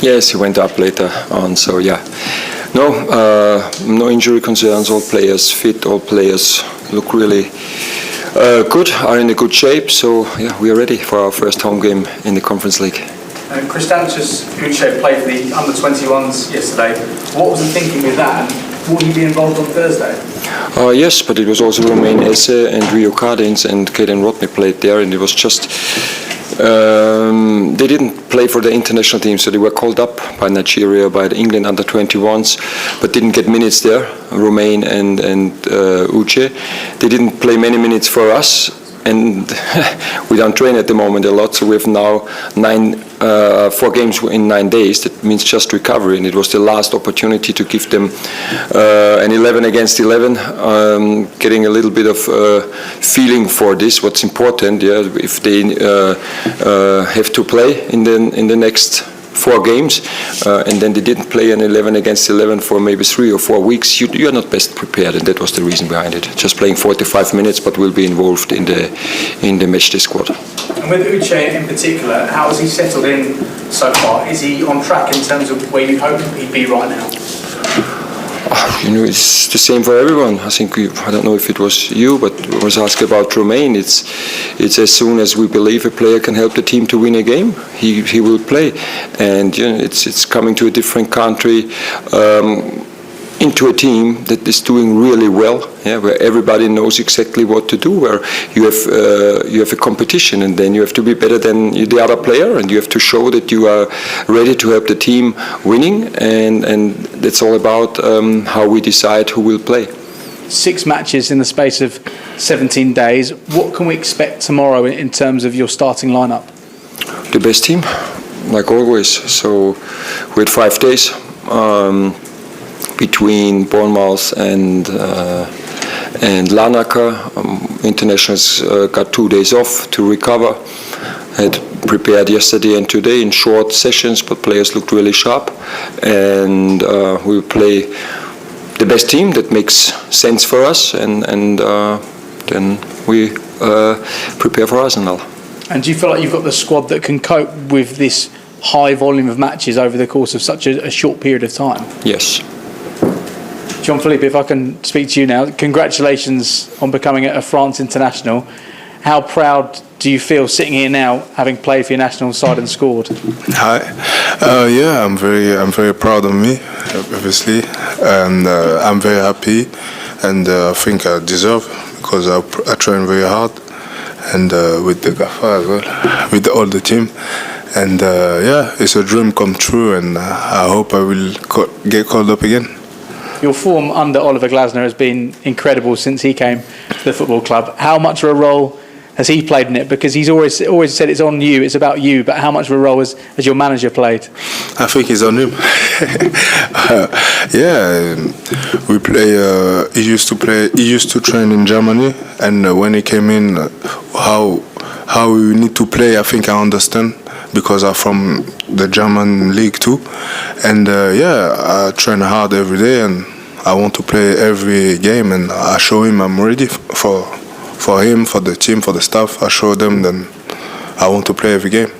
Yes, he went up later on, so yeah. No injury concerns, all players fit, all players look really good, are in a good shape, so yeah, we are ready for our first home game in the Conference League. Kristancius Uche played for the under-21s yesterday. What was the thinking with that, and will he be involved on Thursday? Yes, but it was also Romain Esse and Rio Cardins and Kaden Rodney played there, and it was just they didn't play for the international team, so they were called up by Nigeria, by the England under-21s, but didn't get minutes there. Romain and Uche, they didn't play many minutes for us, and we don't train at the moment a lot, so we have now 4 games in 9 days. That means just recovery, and it was the last opportunity to give them an 11 against 11, getting a little bit of feeling for this. What's important, yeah, if they have to play in the next 4 games, and then they didn't play an 11 against 11 for maybe 3 or 4 weeks, you are not best prepared, and that was the reason behind it. Just playing 45 minutes, but will be involved in the matchday squad. And with Uche in particular, how has he settled in so far? Is he on track in terms of where you hope he'd be right now? It's the same for everyone. I think I don't know if it was you, but I was asked about Romain. It's as soon as we believe a player can help the team to win a game, he will play. And it's coming to a different country, into a team that is doing really well, yeah, where everybody knows exactly what to do, where you have a competition, and then you have to be better than the other player, and you have to show that you are ready to help the team winning, and that's all about how we decide who will play. 6 matches in the space of 17 days. What can we expect tomorrow in terms of your starting lineup? The best team, like always. So we had 5 days. Between Bournemouth and Larnaca. Internationals got 2 days off to recover. Had prepared yesterday and today in short sessions, but players looked really sharp. And we will play the best team that makes sense for us, and then we prepare for Arsenal. And do you feel like you've got the squad that can cope with this high volume of matches over the course of such a short period of time? Yes. Jean-Philippe, if I can speak to you now, congratulations on becoming a France international. How proud do you feel sitting here now, having played for your national side and scored? Hi. Yeah, I'm very proud of me, obviously, and I'm very happy, and I think I deserve, because I train very hard, and with the Gaffa as well, with all the team. And yeah, it's a dream come true, and I hope I will get called up again. Your form under Oliver Glasner has been incredible since he came to the football club. How much of a role has he played in it? Because he's always said it's on you, it's about you, but how much of a role has your manager played? I think it's on him. Yeah, we play. He used to train in Germany, and when he came in, how we need to play, I think I understand, because I'm from the German league too, and yeah, I train hard every day, and I want to play every game, and I show him I'm ready for him, for the team, for the staff. I show them that I want to play every game.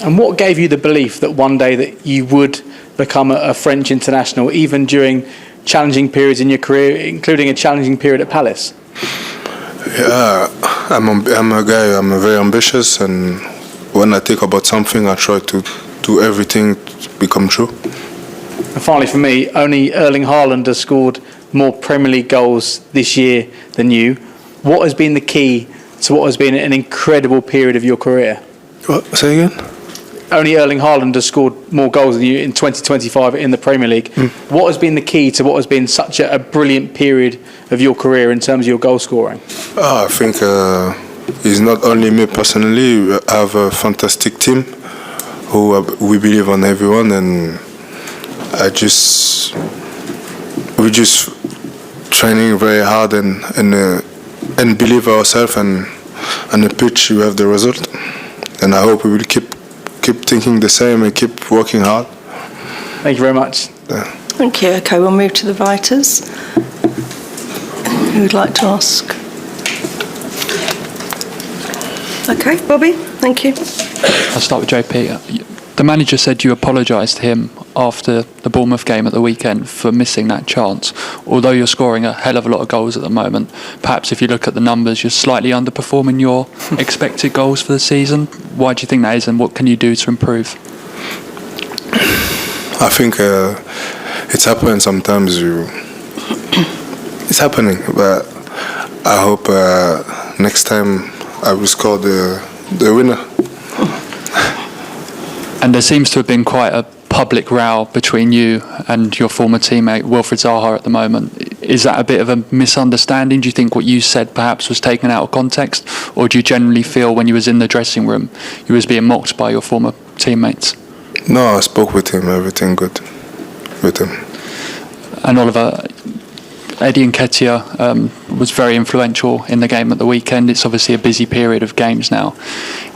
And what gave you the belief that one day that you would become a French international, even during challenging periods in your career, including a challenging period at Palace? Yeah, I'm a guy. I'm very ambitious, and when I think about something, I try to do everything to become true. And finally, for me, only Erling Haaland has scored more Premier League goals this year than you. What has been the key to what has been an incredible period of your career? What? Say again? Only Erling Haaland has scored more goals than you in 2025 in the Premier League. What has been the key to what has been such a brilliant period of your career in terms of your goal scoring? I think it's not only me personally. I have a fantastic team who we believe on everyone, and we just training very hard and believe ourselves, and on the pitch you have the result, and I hope we will keep thinking the same and keep working hard. Thank you very much. Yeah. Thank you. Okay, we'll move to the writers. Who would like to ask? Okay, Bobby, thank you. I'll start with JP. The manager said you apologised to him after the Bournemouth game at the weekend for missing that chance. Although you're scoring a hell of a lot of goals at the moment, perhaps if you look at the numbers, you're slightly underperforming your expected goals for the season. Why do you think that is, and what can you do to improve? I think it's happening sometimes. It's happening, but I hope next time I will score the winner. And there seems to have been quite a public row between you and your former teammate Wilfried Zaha at the moment. Is that a bit of a misunderstanding? Do you think what you said perhaps was taken out of context, or do you generally feel when you was in the dressing room you was being mocked by your former teammates? No, I spoke with him. Everything good with him. And Oliver, Eddie Nketiah was very influential in the game at the weekend. It's obviously a busy period of games now.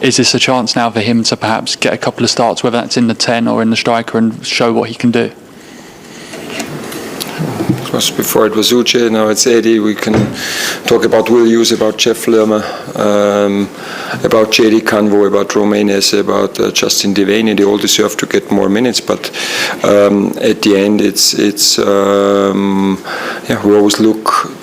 Is this a chance now for him to perhaps get a couple of starts, whether that's in the 10 or in the striker, and show what he can do? Before it was Uche, now it's Eddie. We can talk about Will Hughes, about Jeff Lerma, about JD Canvo, about Romanes, about Justin Devaney. They all deserve to get more minutes, but at the end, we always look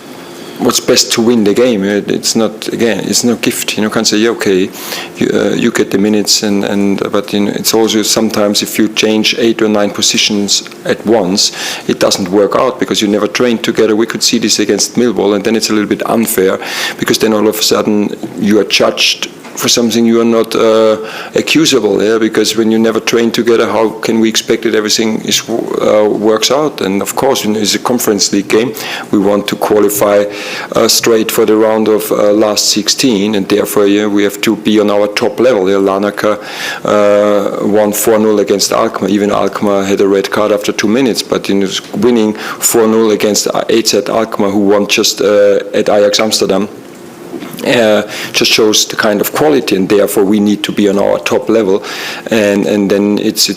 what's best to win the game. It's not, again, it's no gift. You can't say, okay, you get the minutes, but it's also sometimes if you change 8 or 9 positions at once, it doesn't work out because you never trained together. We could see this against Millwall, and then it's a little bit unfair because then all of a sudden you are judged for something you are not accusable, because when you never train together, how can we expect that everything works out? And of course, it's a Conference League game. We want to qualify straight for the round of last 16, and therefore we have to be on our top level. Larnaca won 4-0 against Alkmaar. Even Alkmaar had a red card after 2 minutes, but winning 4-0 against AZ Alkmaar, who won just at Ajax Amsterdam, just shows the kind of quality, and therefore we need to be on our top level, and then it's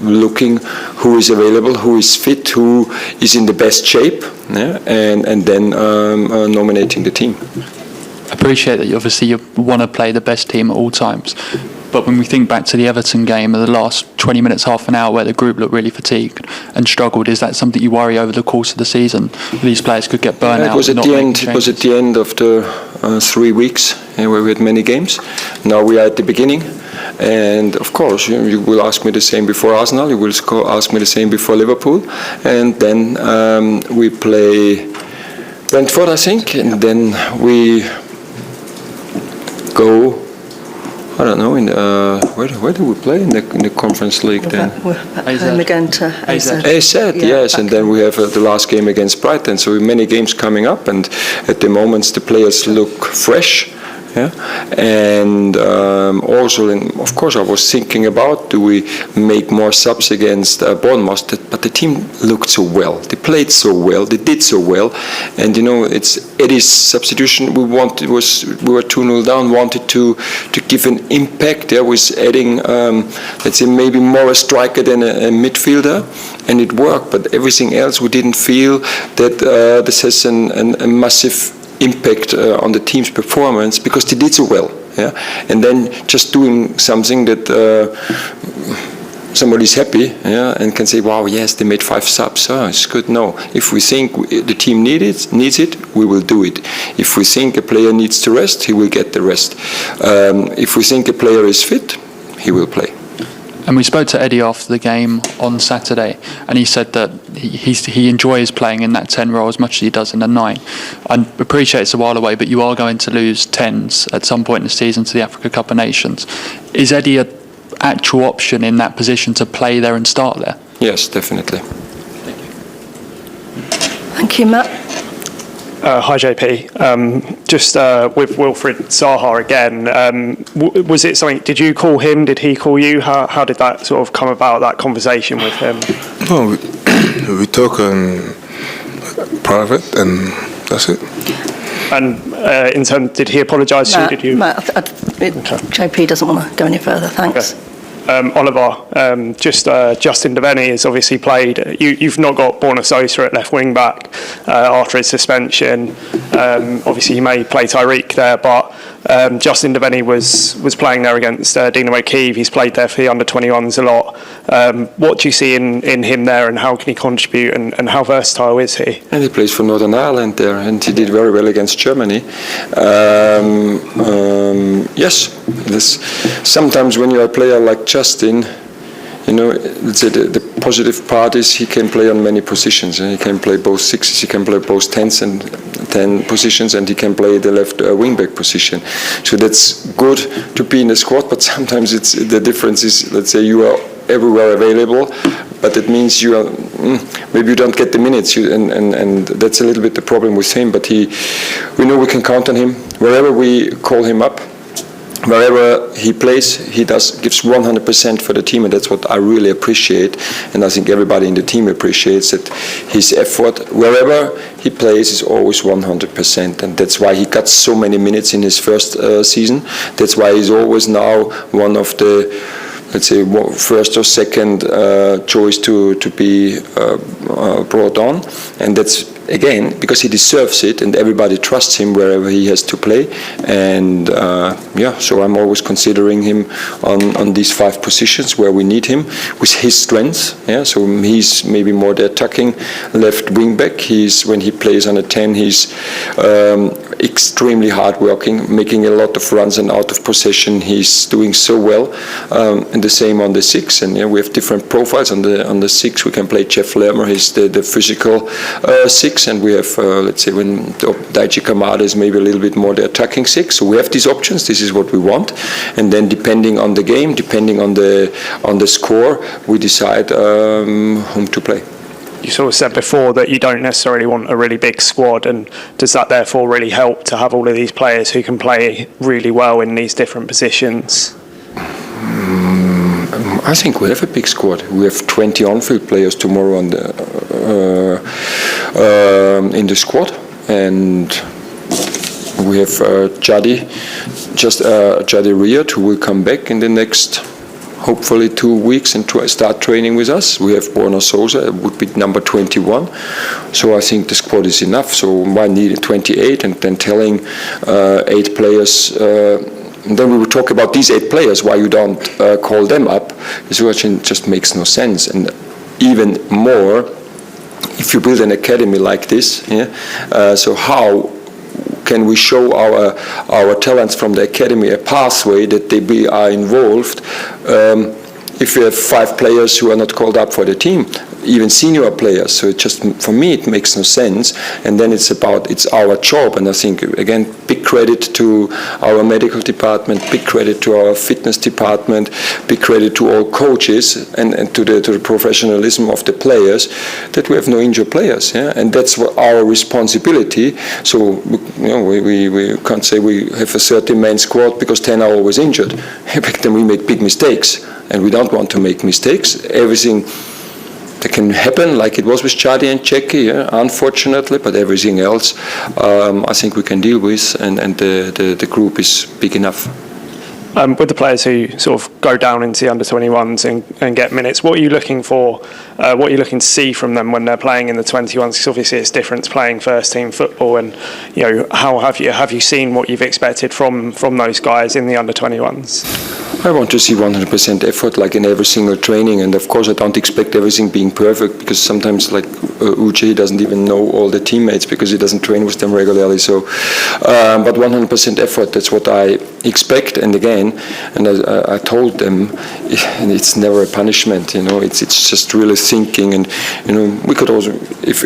looking who is available, who is fit, who is in the best shape, and then nominating the team. Appreciate that obviously you want to play the best team at all times, but when we think back to the Everton game of the last 20 minutes, half an hour, where the group looked really fatigued and struggled, is that something you worry over the course of the season? These players could get burnt out. It was at the end of the 3 weeks where we had many games. Now we are at the beginning, and of course you will ask me the same before Arsenal, you will ask me the same before Liverpool, and then we play Brentford, I think, and then we go, I don't know, in where do we play in the Conference League then? We're back home again to AZ. AZ, yes, and then we have the last game against Brighton. So many games coming up, and at the moment the players look fresh. And also, of course, I was thinking about, do we make more subs against Bournemouth? But the team looked so well, they played so well, they did so well, and it's Eddie's substitution. We were 2-0 down, wanted to give an impact there with adding, let's say, maybe more a striker than a midfielder, and it worked. But everything else, we didn't feel that this has a massive impact on the team's performance because they did so well, and then just doing something that somebody's happy, and can say, wow, yes, they made 5 subs, it's good. No, if we think the team needs it, we will do it. If we think a player needs to rest, he will get the rest. If we think a player is fit, he will play. And we spoke to Eddie after the game on Saturday, and he said that he enjoys playing in that 10 role as much as he does in the 9. I appreciate it's a while away, but you are going to lose 10s at some point in the season to the Africa Cup of Nations. Is Eddie an actual option in that position to play there and start there? Yes, definitely. Thank you, Matt. Hi JP. Just with Wilfried Zaha again, was it something, did you call him, did he call you? How did that sort of come about, that conversation with him? No, we talk in private, and that's it. And in terms, did he apologise to you? Did you? Matt, JP doesn't want to go any further, thanks. Okay. Oliver, Justin Devaney has obviously played. You've not got Borna Sosa at left wing back after his suspension. Obviously, you may play Tyreek there, but Justin Devaney was playing there against Dynamo Kyiv. He's played there for the under-21s a lot. What do you see in him there, and how can he contribute, and how versatile is he? And he plays for Northern Ireland there, and he did very well against Germany. Yes, sometimes when you're a player like Justin, the positive part is he can play on many positions. He can play both sixes, he can play both 10s and 10 positions, and he can play the left wing-back position. So that's good to be in the squad, but sometimes the difference is, let's say you are everywhere available, but it means you are maybe you don't get the minutes, and that's a little bit the problem with him. But we know we can count on him wherever we call him up. Wherever he plays, he gives 100% for the team, and that's what I really appreciate. And I think everybody in the team appreciates that his effort, wherever he plays, is always 100%. And that's why he got so many minutes in his first season. That's why he's always now one of the, let's say, first or second choice to be brought on. And that's, again, because he deserves it, and everybody trusts him wherever he has to play. And so I'm always considering him on these 5 positions where we need him with his strengths. Yeah, so he's maybe more the attacking left wing back. When he plays on a 10, he's extremely hardworking, making a lot of runs and out of possession. He's doing so well, and the same on the 6. And we have different profiles. On the 6, we can play Jeff Lermer. He's the physical 6, and we have let's say when Daichi Kamada is maybe a little bit more the attacking 6. So we have these options. This is what we want, and then depending on the game, depending on the score, we decide whom to play. You sort of said before that you don't necessarily want a really big squad, and does that therefore really help to have all of these players who can play really well in these different positions? I think we have a big squad. We have 20 on-field players tomorrow in the squad, and we have Jadi Riyad, who will come back in the next, hopefully, 2 weeks and start training with us. We have Borna Sosa, it would be number 21. So I think the squad is enough. So why need 28 and then telling 8 players? And then we will talk about these 8 players, why you don't call them up. This just makes no sense. And even more, if you build an academy like this, so how can we show our talents from the academy a pathway that they are involved if we have 5 players who are not called up for the team, even senior players? So for me, it makes no sense. And then it's our job. And I think, again, big credit to our medical department, big credit to our fitness department, big credit to all coaches and to the professionalism of the players, that we have no injured players. Yeah? And that's our responsibility. So we can't say we have a 30-man squad because 10 are always injured. Back then we make big mistakes, and we don't want to make mistakes. Everything that can happen, like it was with Chadi and Czechia, unfortunately, but everything else I think we can deal with, and the group is big enough. With the players who sort of go down into the under-21s and get minutes, what are you looking for? What are you looking to see from them when they're playing in the 21s? Because obviously it's different playing first-team football, and how have you seen what you've expected from those guys in the under-21s? I want to see 100% effort, like in every single training, and of course I don't expect everything being perfect, because sometimes, like Uche, doesn't even know all the teammates because he doesn't train with them regularly. So, but 100% effort, that's what I expect. And again, and I told them, and it's never a punishment. It's just really thinking, and we could also, if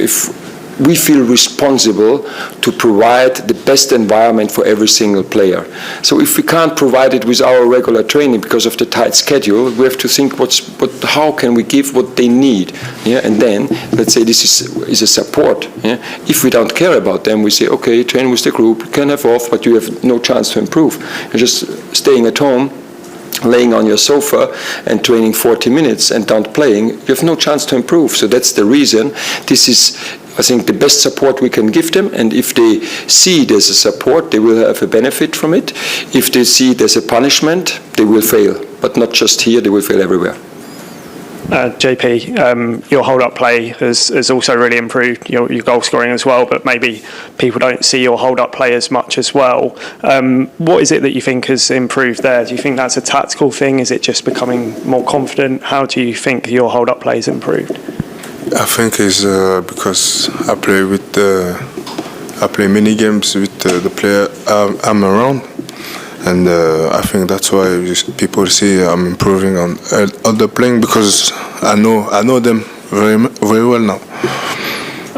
we feel responsible to provide the best environment for every single player. So if we can't provide it with our regular training because of the tight schedule, we have to think how can we give what they need. Yeah? And then let's say this is a support. Yeah? If we don't care about them, we say, okay, train with the group, you can have off, but you have no chance to improve. You're just staying at home, laying on your sofa and training 40 minutes and not playing, you have no chance to improve. So that's the reason. This is I think, the best support we can give them, and if they see there's a support, they will have a benefit from it. If they see there's a punishment, they will fail, but not just here, they will fail everywhere. JP, your hold-up play has also really improved, your goal scoring as well, but maybe people don't see your hold-up play as much as well. What is it that you think has improved there? Do you think that's a tactical thing? Is it just becoming more confident? How do you think your hold-up play has improved? I think it's because I play mini games with the player I'm around, and I think that's why people see I'm improving on the playing, because I know them very well now.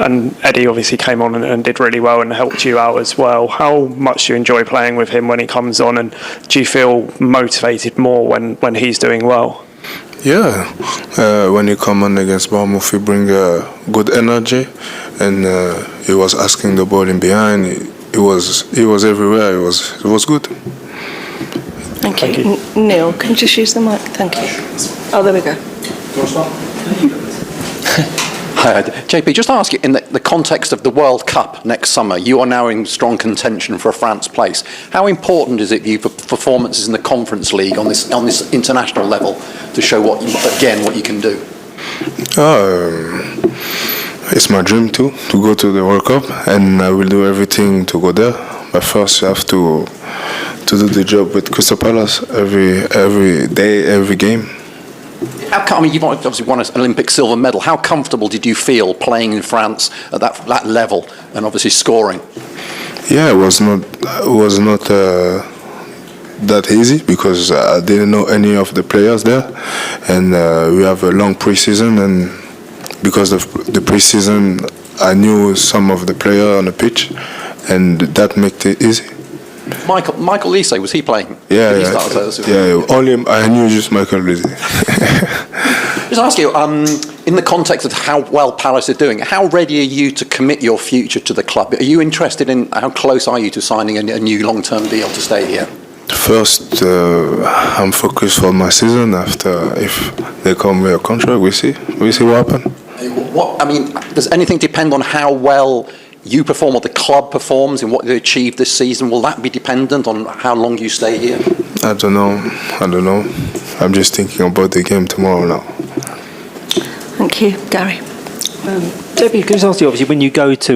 And Eddie obviously came on and did really well and helped you out as well. How much do you enjoy playing with him when he comes on, and do you feel motivated more when he's doing well? Yeah, when he come on against Bournemouth, he bring good energy, and he was asking the ball in behind. He was everywhere. It was good. Thank you. Neil, can you just use the mic? Thank you. Oh, there we go. Hi, JP, just ask you, in the context of the World Cup next summer, you are now in strong contention for a France place. How important is it for you for performances in the Conference League on this international level to show what you can do? It's my dream to go to the World Cup, and I will do everything to go there. But first, you have to do the job with Crystal Palace every day, every game. You've obviously won an Olympic silver medal. How comfortable did you feel playing in France at that level and obviously scoring? Yeah, it was not that easy, because I didn't know any of the players there, and we have a long pre-season, and because of the pre-season, I knew some of the players on the pitch, and that made it easy. Michael Lise, was he playing? Yeah. Only I knew just Michael Lise. Just ask you, in the context of how well Palace are doing, how ready are you to commit your future to the club? Are you interested in, how close are you to signing a new long-term deal to stay here? First, I'm focused for my season. After, if they come with a contract, we see what happens. Does anything depend on how well you perform, or the club performs, and what they achieve this season? Will that be dependent on how long you stay here? I don't know. I'm just thinking about the game tomorrow now. Thank you. Gary. JP, can I just ask you, obviously, when you go to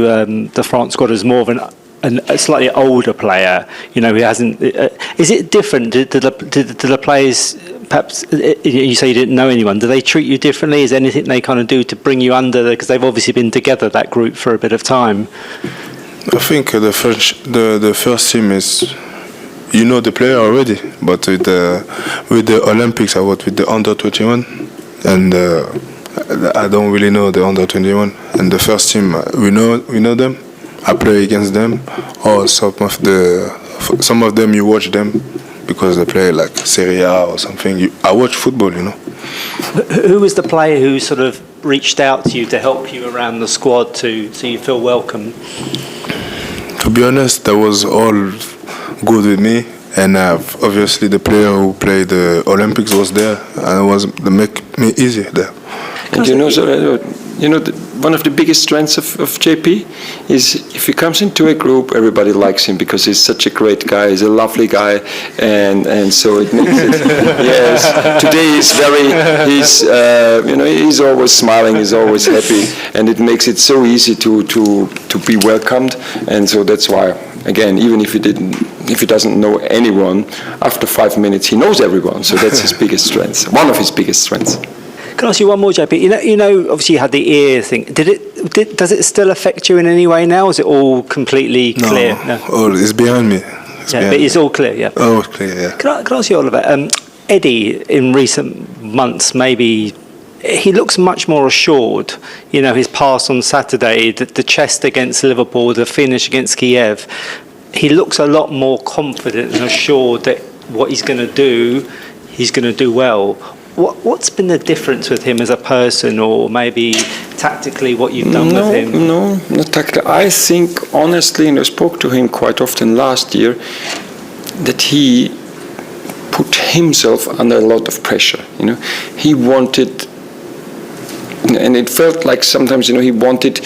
the France squad as more of a slightly older player, who hasn't... is it different? Do the players, perhaps, you say you didn't know anyone, do they treat you differently? Is there anything they kind of do to bring you under, because they've obviously been together, that group, for a bit of time? I think the first team is... You know the player already, but with the Olympics, I was with the under-21, and I don't really know the under-21. And the first team, we know them. I play against them, or some of them you watch them because they play like Serie A or something. I watch football, Who was the player who sort of reached out to you to help you around the squad so you feel welcome? To be honest, that was all good with me, and obviously the player who played the Olympics was there, and it make me easy there. And one of the biggest strengths of JP is if he comes into a group, everybody likes him because he's such a great guy. He's a lovely guy, and so it makes it. Yes, today he's always smiling, he's always happy, and it makes it so easy to be welcomed. And so that's why, again, even if he doesn't know anyone, after 5 minutes he knows everyone. So that's his biggest strength. One of his biggest strengths. Can I ask you one more, JP? Obviously you had the ear thing. Does it still affect you in any way now? Is it all completely clear? No. Oh, it's behind me. It's all clear, yeah. Oh, it's clear, yeah. Can I ask you, Oliver? Eddie, in recent months, maybe he looks much more assured. His pass on Saturday, the chest against Liverpool, the finish against Kiev. He looks a lot more confident and assured that what he's going to do, he's going to do well. What's been the difference with him as a person, or maybe tactically what you've done with him? No, not tactically. I think, honestly, and I spoke to him quite often last year, that he put himself under a lot of pressure. He wanted and it felt like sometimes, he wanted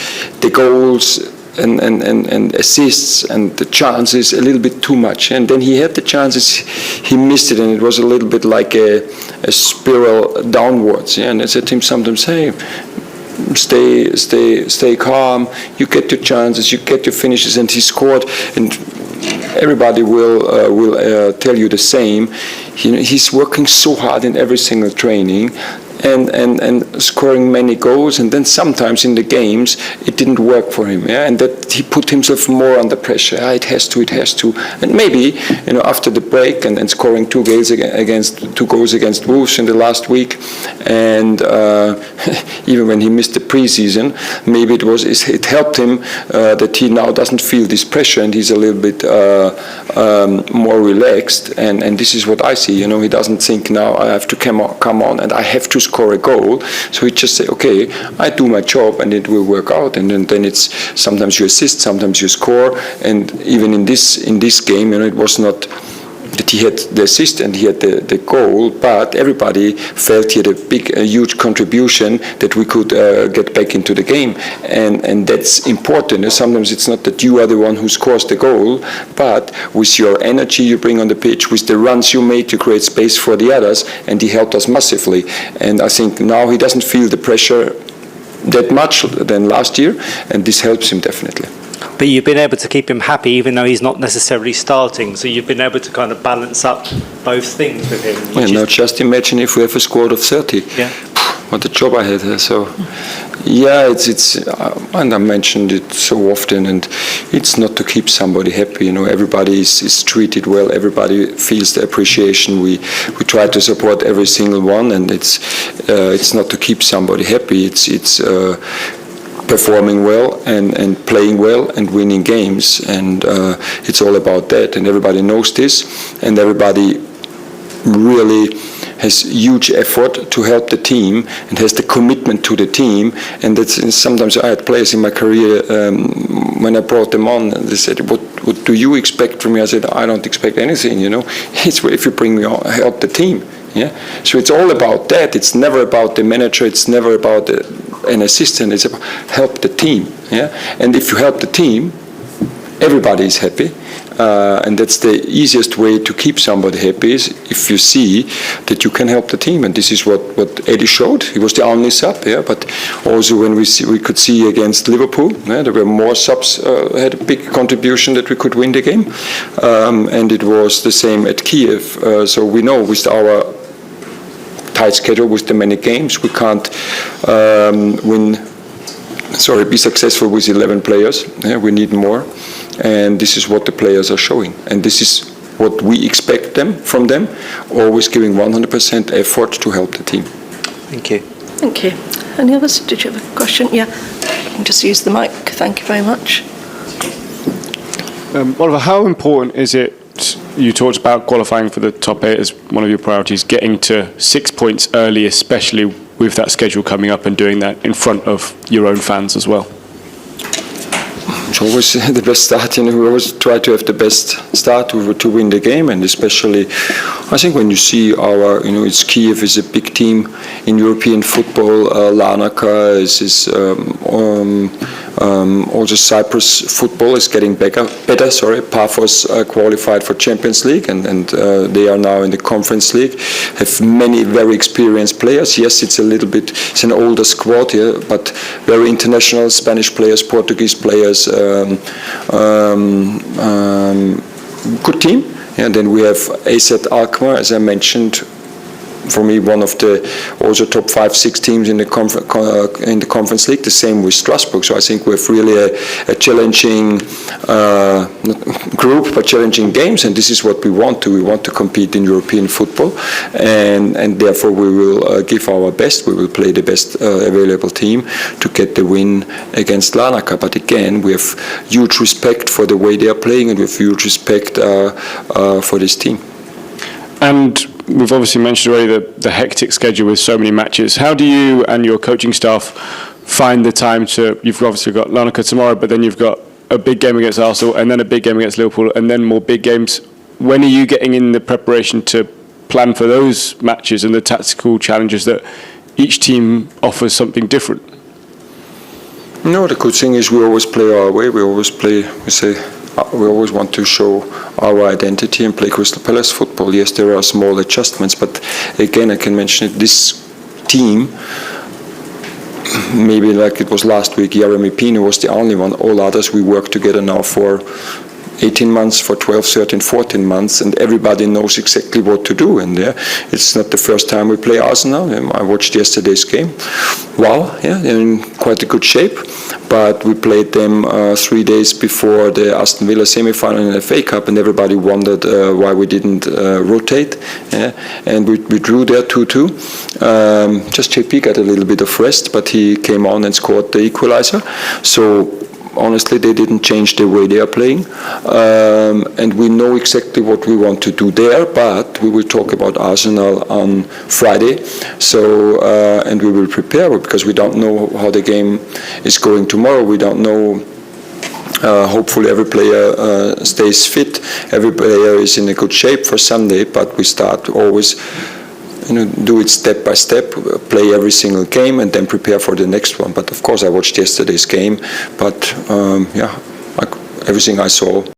the goals and assists and the chances a little bit too much. And then he had the chances, he missed it, and it was a little bit like a spiral downwards. Yeah? And I said to him sometimes, hey, stay calm, you get your chances, you get your finishes. And he scored, and everybody will tell you the same. He's working so hard in every single training, and scoring many goals, and then sometimes in the games it didn't work for him, and that he put himself more under pressure. It has to, and maybe after the break and scoring two goals against Wolves in the last week, and even when he missed the preseason, maybe it helped him that he now doesn't feel this pressure, and he's a little bit more relaxed, and this is what I see. He doesn't think now I have to come on and I have to score a goal. So he just say, okay, I do my job and it will work out. And then it's sometimes you assist, sometimes you score. And even in this game, it was not that he had the assist and he had the goal, but everybody felt he had a huge contribution that we could get back into the game, and that's important. Sometimes it's not that you are the one who scores the goal, but with your energy you bring on the pitch, with the runs you make, you create space for the others, and he helped us massively. And I think now he doesn't feel the pressure that much than last year, and this helps him definitely. But you've been able to keep him happy even though he's not necessarily starting, so you've been able to kind of balance up both things with him. Now just imagine if we have a squad of 30. Yeah. What a job I had. So, yeah, it's and I mentioned it so often, and it's not to keep somebody happy. Everybody is treated well. Everybody feels the appreciation. We try to support every single one, and it's not to keep somebody happy. It's performing well and playing well and winning games, and it's all about that, and everybody knows this, and everybody really has huge effort to help the team and has the commitment to the team. And that's sometimes I had players in my career when I brought them on, they said, what do you expect from me? I said, I don't expect anything, it's if you bring me on, help the team. Yeah, so it's all about that. It's never about the manager. It's never about an assistant. It's about help the team. Yeah, and if you help the team, everybody is happy, and that's the easiest way to keep somebody happy. Is if you see that you can help the team, and this is what Eddie showed. He was the only sub. Yeah, but also when we could see against Liverpool, there were more subs had a big contribution that we could win the game, and it was the same at Kiev. So we know with our tight schedule, with the many games, we can't be successful with 11 players. Yeah, we need more, and this is what the players are showing, and this is what we expect from them, always giving 100% effort to help the team. Thank you. Thank you. Any others? Did you have a question? Yeah. You can just use the mic. Thank you very much. Oliver, how important is it? You talked about qualifying for the top 8 as one of your priorities, getting to 6 points early, especially with that schedule coming up, and doing that in front of your own fans as well. It's always the best start. We always try to have the best start to win the game, and especially, I think when you see it's Kiev is a big team in European football. Larnaca is also Cyprus football is getting better. Paphos qualified for Champions League, and they are now in the Conference League. Have many very experienced players. Yes, it's an older squad here, but very international Spanish players, Portuguese players. Good team. And then we have AZ Alkmaar, as I mentioned. For me, one of the also top 5-6 teams in the Conference League. The same with Strasbourg. So I think we have really a challenging group, but challenging games, and this is what we want to. We want to compete in European football, and therefore we will give our best. We will play the best available team to get the win against Larnaca. But again, we have huge respect for the way they are playing, and we have huge respect for this team. And we've obviously mentioned already the hectic schedule with so many matches. How do you and your coaching staff find the time to? You've obviously got Larnaca tomorrow, but then you've got a big game against Arsenal, and then a big game against Liverpool, and then more big games. When are you getting in the preparation to plan for those matches and the tactical challenges that each team offers something different? No, the good thing is we always play our way. We always want to show our identity and play Crystal Palace football. Yes, there are small adjustments, but again, I can mention it, this team, maybe like it was last week, Jeremy Pino was the only one. All others, we work together now for 18 months, for 12, 13, 14 months, and everybody knows exactly what to do in there. It's not the first time we play Arsenal. I watched yesterday's game. Wow, yeah, they're in quite a good shape. But we played them 3 days before the Aston Villa semi-final in the FA Cup, and everybody wondered why we didn't rotate. Yeah? And we drew there 2-2. Just JP got a little bit of rest, but he came on and scored the equalizer. So honestly, they didn't change the way they are playing, and we know exactly what we want to do there, but we will talk about Arsenal on Friday, so and we will prepare, because we don't know how the game is going tomorrow. We don't know. Hopefully every player stays fit, every player is in a good shape for Sunday, but we start always do it step by step, play every single game, and then prepare for the next one. But of course, I watched yesterday's game, but everything I saw